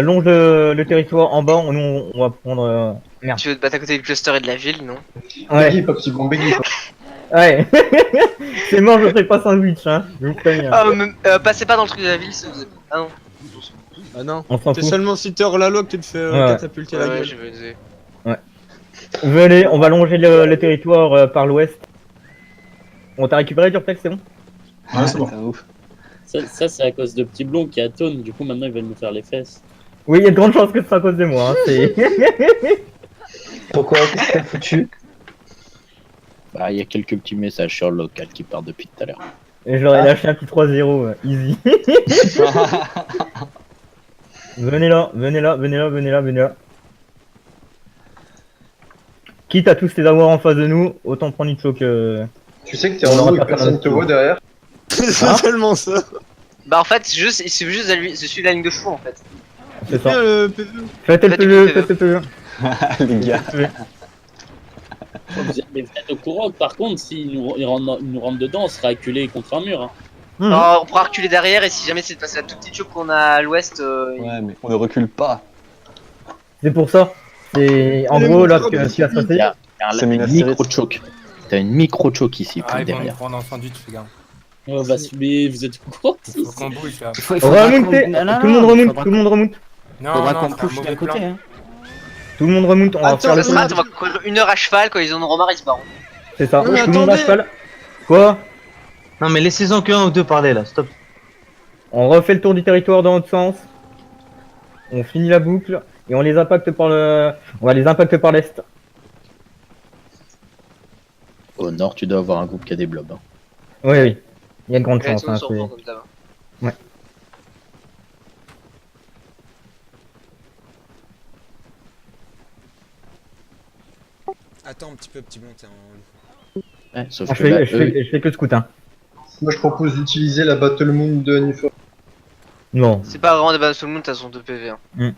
Longe le territoire en bas, on va prendre... Merde. Tu veux te battre à côté du cluster et de la ville, non? Ouais. Beggy, pas petit bon Beggy. Ouais. C'est mort, je ferai pas sandwich, hein. Je vous préviens. Passez pas dans le truc de la ville, ça vous... Ah non. Ah non. On s'en C'est fout. seulement si t'es hors la loi que tu te fais Ouais. catapulter la Ouais, gueule. je vais dire. Venez, on va longer le territoire par l'ouest. On t'a récupéré Durplex, c'est bon? Ouais, c'est bon. Ah, ouf. Ça c'est à cause de Petit Blond qui atone, du coup maintenant ils veulent nous faire les fesses. Oui, il y a de grandes chances que ce soit à cause de moi, hein. C'est... Pourquoi? Qu'est-ce que t'as foutu? Bah, il y a quelques petits messages sur le local qui partent depuis tout à l'heure. Et je leur ai lâché un petit 3-0, easy. Venez là, venez là, venez là, venez là, venez là. Quitte à tous les avoir en face de nous, autant prendre une choc. Tu sais que t'es On en aura haut et pas personne fait te voit derrière. C'est tellement ça. Bah en fait, c'est juste je suis la ligne de chevaux en fait. C'est ça. PV. Faites le Faites du PE, PE. faites le PE. Les gars. Mais vous êtes au courant que par contre, s'ils nous rentrent dedans, on sera acculé contre un mur. Hein. Alors, on pourra reculer derrière et si jamais c'est de passer la toute petite choc qu'on a à l'ouest, Ouais, mais on ne recule pas. C'est pour ça. C'est en Les gros là monteurs ce qui va se Il passer. y a C'est un Minas micro-choke. T'as une micro-choke ici, Ah, ils vont nous derrière. prendre en sandwich, les gars. Ouais, bah, mais vous êtes au courant Faut qu'on bouge là. Remontez. Tout le monde remonte. Tout le monde remonte. Non, Faudra non, qu'on c'est un push mauvais d'un côté. plan. Hein. Tout le monde remonte. On va Attends, faire le le strat, on va courir 1 heure à cheval, quand ils en auront marre, ils se barrent. C'est ça. Non, mais Tout le monde à attendez. cheval. Quoi? Non mais laissez-en qu'un ou deux parler là, stop. On refait le tour du territoire dans l'autre sens. On finit la boucle et on les impacte par le. On va les impacter par l'est. Au nord, tu dois avoir un groupe qui a des blobs. Hein. Oui, oui. Il y a de grandes Ouais, chances. tout le Hein, monde s'en fout, comme d'hab. Attends un petit peu, petit blond, t'es en... Ouais, sauf je, que là, je fais que scout. Hein. Moi, je propose d'utiliser la Battle Moon de Nifor. Non. C'est pas vraiment des balles sur le monde, t'as son 2 PV. Hein.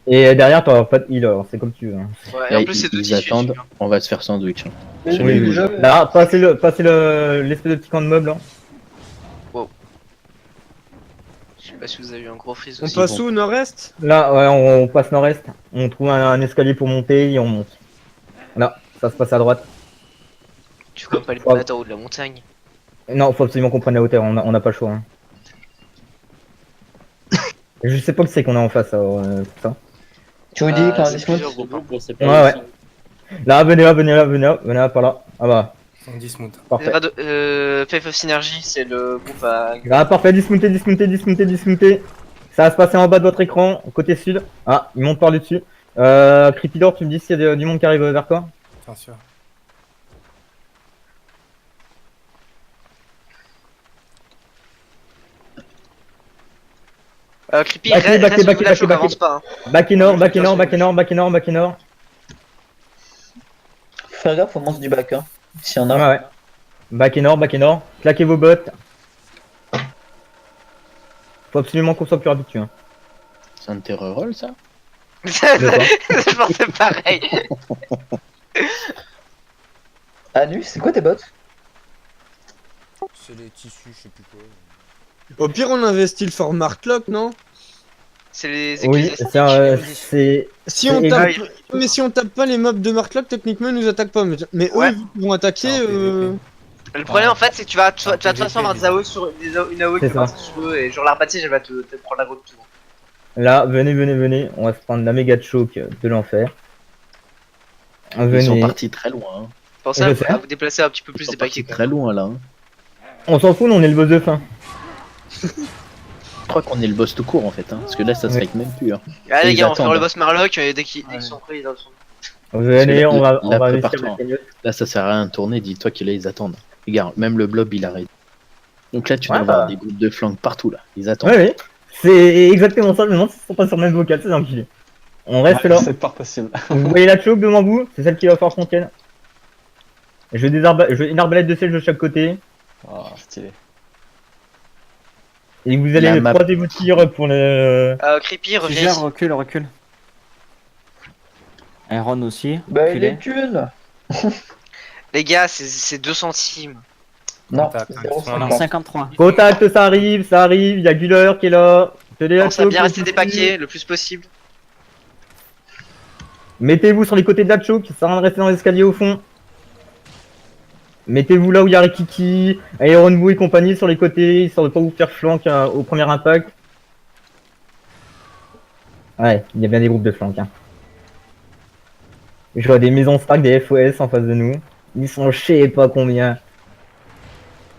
Et derrière, t'auras pas de heal, alors c'est comme tu veux. Hein. Ouais, et là, en plus, c'est 2 ils tissus. attendent, on va se faire sandwich. Hein. Oui, Sur oui, les oui. déjà. Là, passez l'espèce de petit camp de meubles. Hein. Je sais pas si vous avez eu un gros freeze On aussi. passe où, nord-est? Là, ouais, on passe nord-est. On trouve un escalier pour monter et on monte. Là, ça se passe à droite. Tu peux pas les mettre en haut de la montagne. Non, faut absolument qu'on prenne la hauteur, on n'a pas le choix. Hein. Je sais pas que c'est qu'on a en face, pour ça. Tu me dis quand c'est ils se montent? plusieurs groupes. Hein. Pour ces Ouais, ouais. Là, venez là, venez là, par là. Ah bah, On dit smooth. parfait. Faith of Synergy, c'est le groupe à. Ah, parfait, dismounter. Ça va se passer en bas de votre écran, côté sud. Ah, il monte par le dessus. Cripidor, tu me dis s'il y a du monde qui arrive vers toi? Bien sûr. Creepy, Backé, reste backé, au bout de la backé, choc, backé. avance pas. Hein. Back in nord. Faire gaffe au monstre du bac, hein. S'il y en a. Ouais, ouais. Back in nord. Claquez vos bottes. Faut absolument qu'on soit plus rapide dessus. Hein. C'est un terror roll, ça? Je pensais pareil. Anus, c'est quoi tes bottes? C'est les tissus, je sais plus quoi. Au pire, on investit le fort Marklock, non? C'est les Oui, c'est. Si on C'est tape... exact. Mais si on tape pas les mobs de Marklock, techniquement, ils nous attaquent pas. Mais Ouais. eux, ils vont attaquer... Ah, PVP. Le problème en fait, c'est que tu vas de toute façon avoir des AOE sur une AOE qui C'est va ça. partir sur eux et genre l'arbatige elle va te prendre la grosse tour. Là, venez. On va se prendre la méga choke de l'enfer. Ils sont Venez. partis très loin. Hein. Pensez Je sais. à vous déplacer un petit peu Ils plus sont des paquets. partis très loin, là. Hein. On s'en fout, nous, on est le boss de fin. Je crois qu'on est le boss tout court, en fait. Hein. Parce que là, ça se Ouais. règle même plus. Hein. Ah les Ils gars, on va faire attendent. le boss Marlock et dès qu'ils sont prêts, ils en sont. Venez, là, on va là, investir prépare-toi. la cagnotte. Là, ça sert à rien de tourner. Dis-toi que là, ils attendent. Regarde, même le blob, il arrête. Donc là, tu Ouais, dois bah. avoir des groupes de flancs partout, là. Ils attendent. Ouais. C'est exactement ça, je me demande s'ils sont pas sur le même vocal, c'est enculé. On reste là. C'est pas possible. Vous voyez la choke devant vous? C'est celle qui va falloir qu'on tienne. Je veux une arbalète de sel de chaque côté. Oh, stylé. Et vous allez La map. croiser vos tirs pour le. Creepy, reviens Fugère, ici. recule. Iron aussi. Bah, il reculez. est thunes. Les gars, c'est 2 centimes. Non, Contact, hein, ils sont 0,50. là. 53. Contact, ça arrive, il y a Guller qui est là. Tenez la Pense à choke, bien rester les des paquets le plus possible. Mettez-vous sur les côtés de la choke, ça sert à rien de rester dans l'escalier au fond. Mettez-vous là où il y a Rikiki, Iron Boo et compagnie sur les côtés, histoire de pas vous faire flank au premier impact. Ouais, il y a bien des groupes de flank. Hein. Je vois des maisons stack, des FOS en face de nous. Ils sont je sais pas combien.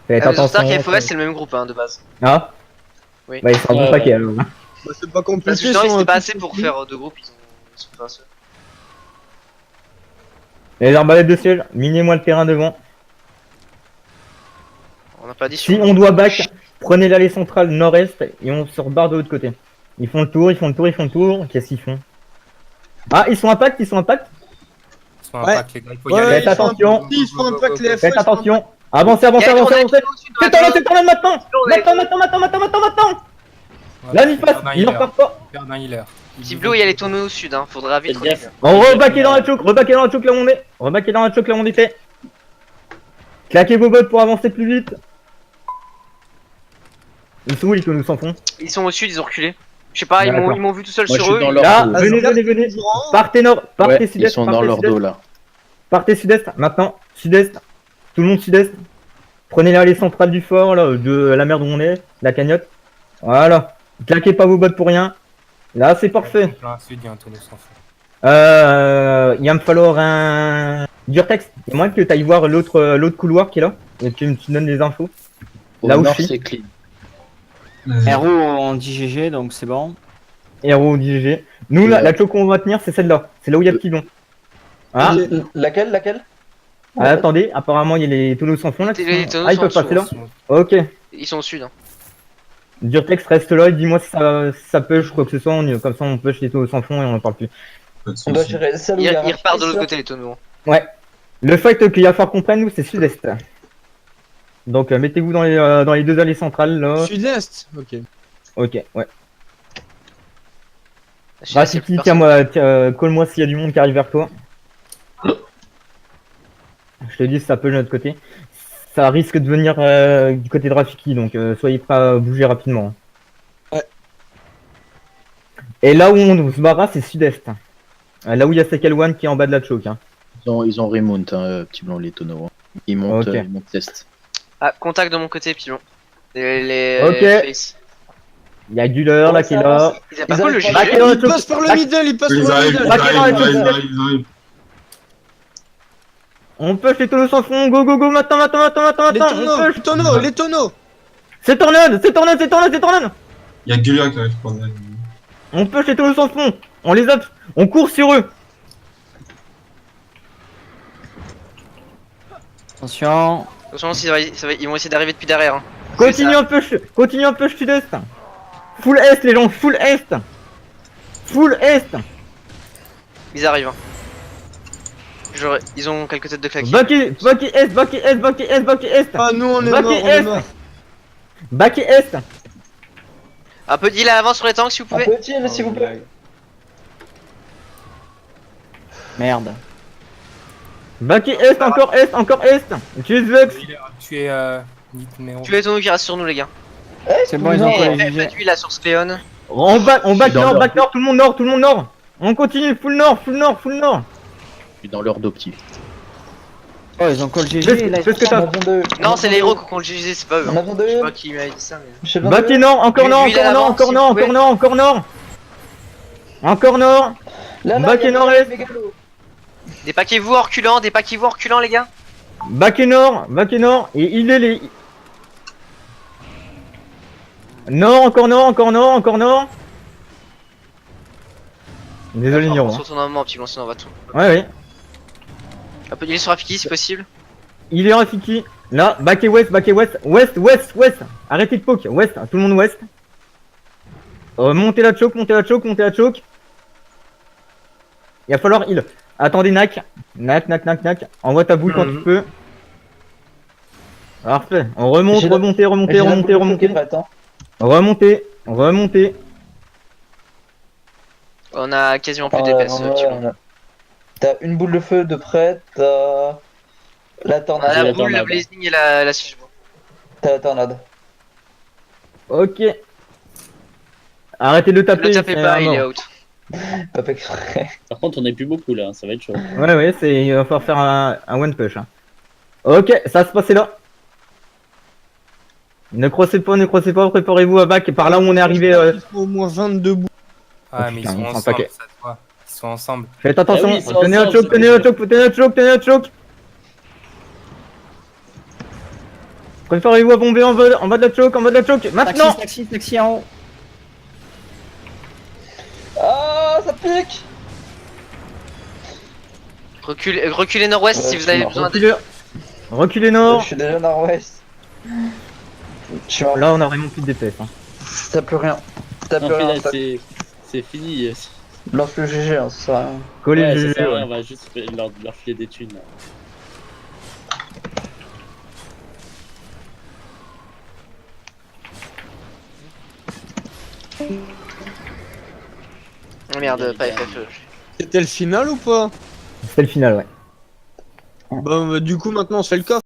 Faites Maison Stark attention. et FOS, c'est le même groupe hein, de base. Ah Oui. Bah ils sont un bon Ouais, paquet ouais. alors. Bah, c'est pas Parce compliqué. que justement, ils sont étaient pas un assez peu pour petits. faire deux groupes, ils sont pas seuls. Les arbalètes de siège, minez-moi le terrain devant. On n'a pas dit Si sur. on doit back, prenez l'allée centrale nord-est et on se rebarre de l'autre côté. Ils font le tour, ils font le tour, ils font le tour. Qu'est-ce qu'ils font? Ah, ils sont impact, ils sont impact. Ils sont un Ouais. pack, les gars. Il faut y Ouais, aller. Faites ils font un attention. petit, ils font un pack les FOS. Faites attention. Avancez, avancez, Il y a avancez, une avancez. C'est tourné, c'est tourné maintenant. Tournez. Maintenant. Voilà, Là, il passe, il en part pas. Perd un healer. Petit bleu, il y a les tonneaux au sud, hein. Faudra vite. Faites gaffe. On rebaquez dans la choke, rebaquez dans la choke là où on est. Rebaquez dans la choke là où on était. Claquez vos bottes pour avancer plus vite. Ils sont où les tonneaux sans fond? Ils sont au sud, ils ont reculé. Je sais pas, ils D'accord. m'ont vu tout seul Moi, sur je suis eux. dans leur Là, dos. venez. Partez nord, partez Ouais, sud-est. ils sont dans partez leur sud-est. dos là. Partez sud-est, maintenant, sud-est, tout le monde sud-est. Prenez l'allée centrale du fort, là, de la mer où on est, la cagnotte. Voilà, claquez pas vos bottes pour rien. Là, c'est parfait. Plein sud, il y a un tonneau sans fond. Il va me falloir un Durtex. Et moi que t'ailles voir l'autre couloir qui est là, et que tu me donnes des infos. Au Là où nord, je suis. c'est clean. RO on dit GG, donc c'est bon. Héros DG. Nous, là, la choke qu'on va tenir, c'est celle-là. C'est là où il y a le pilon. Ah, Laquelle attendez, apparemment, il y a les tonneaux sans fond là. qui Les sont- tonneaux Ah, ils sont peuvent en passer là. dessous. Ok. Ils sont au sud. Hein. Durtex reste là et dis-moi si ça push quoi que ce soit, comme ça on push les taux sans fond et on en parle plus. On doit gérer celle où Ils il y a ils repartent de Rachis, l'autre là. côté, les tonneaux. Ouais. Le fight qu'il va falloir qu'on prenne nous c'est sud-est. Donc mettez-vous dans les deux allées centrales là. Sud-est. Ok. Ok, ouais. Je sais pas s'il y a plus Rafiki, personne. tiens-moi, colle-moi s'il y a du monde qui arrive vers toi. Je te dis ça peut de notre côté. Ça risque de venir du côté de Rafiki, donc soyez prêts à bouger rapidement. Ouais. Et là où on se barra, c'est sud-est. Là où il y a Sekelwan qui est en bas de la choke. Hein. Ils ont remount, hein, petit blanc, les tonneaux. Hein. Ils montent, Ok. ils montent test. Ah, contact de mon côté, pilon. Les Ok. face. Il y a Guller là qui est là. Ils avaient pas le Ils Bah, GG. dans la Ils choke. passent par le Back- middle, ils passent Ils par le arrivent, middle. ils Back arrivent, dans la ils arrivent, choke. ils arrivent, ils arrivent. On push les tonneaux sans fond, go, maintenant, Les on push. les tonneaux. C'est Tornade. Il y a Gulia qui arrive, bordel. On push les tonneaux sans fond. On les up, on court sur eux. Attention. Attention, ils vont essayer d'arriver depuis derrière. Hein. Continue un push sud-est. Full est les gens, full est. Ils arrivent. Hein. Ils ont quelques têtes de claquer. Back est. Ah, nous on est Back mort, et on est est. mort. Back est. Un peu d'île à l'avant sur les tanks si vous Un pouvez. petit, s'il vous plaît. Merde. Back est, encore est. Tu es Vex. Tu es numéro. Tu les tonneaux qui restent sur nous, les gars. C'est bon, ils ont Non, collé Faites GG. lui là sur Spléon. On back dans nord, leur- tout le monde nord. On continue, full nord. Je suis dans leur dos petit. Oh, ils ont call GG. Là, Fais ce que On t'as. a besoin de. Non, c'est les héros qui ont le GG, c'est pas eux. On Hein. a besoin Je sais de. pas qui m'avait dit ça, mais. J'ai besoin Back de. est nord, encore nord. Lui, il est à l'avant, s'il vous plaît. Encore nord. Là, Back il y a et nord-est. Mégalo. Dépaquez-vous en reculant, les gars. Back et nord, et il est les... Nord, encore nord. Désolé On Niro. se retourne un moment, petit blanc, sinon on va tout. Ouais. Un peu d'île sur Rafiki si possible. Il est Rafiki. Là, back et west. West. Arrêtez de poke. West, tout le monde west. Montez la choke. Il va falloir heal. Attendez, Nak. Envoie ta boule quand tu peux. Parfait. On remonte, J'ai la- remontez. J'ai la boule de feu qui est prête, hein. Remontez. On a quasiment plus Ouais, d'épais, ouais, petit blanc. on a- T'as une boule de feu de prête, t'as la On a tornade. la la boule, le tornade. blazing et la siege. T'as la tornade. Ok. Arrêtez de le taper. Le tapez c'est pas, la il est mort. out. Pas fait exprès. Par contre, on est plus beaucoup là, ça va être chaud. Ouais, il va falloir faire un one push. Hein. Ok, ça va se passer là. Ne crossez pas, préparez-vous à back. Par là où on est arrivé. Il faut au moins 22 bouts. Ah, Oh, mais ils putain, sont ils sont ensemble, paquets. ça se voit. Ils sont ensemble. Faites attention, Ah oui, ils sont tenez ensemble, notre choke, c'est tenez bien. notre choke, tenez notre choke, tenez notre choke. Préparez-vous à bomber en bas de la choke, maintenant. Taxi en haut. Ah, ça pique. Reculez nord-ouest Ouais, si je vous avez suis besoin de... Reculez Je nord. suis déjà nord-ouest. Je suis mort. Là, on a vraiment plus de DPS. Hein. T'as plus rien. T'as Non, plus mais rien. là, c'est fini. Lance le GG, hein, ça sert à rien. Collez Ouais, le ça GG, sert à rien, ouais. on va juste leur filer des thunes. Là. Oh, merde, pas FFE. C'était le final ou pas? C'était le final, ouais. Bah, du coup, maintenant, on se fait le coffre.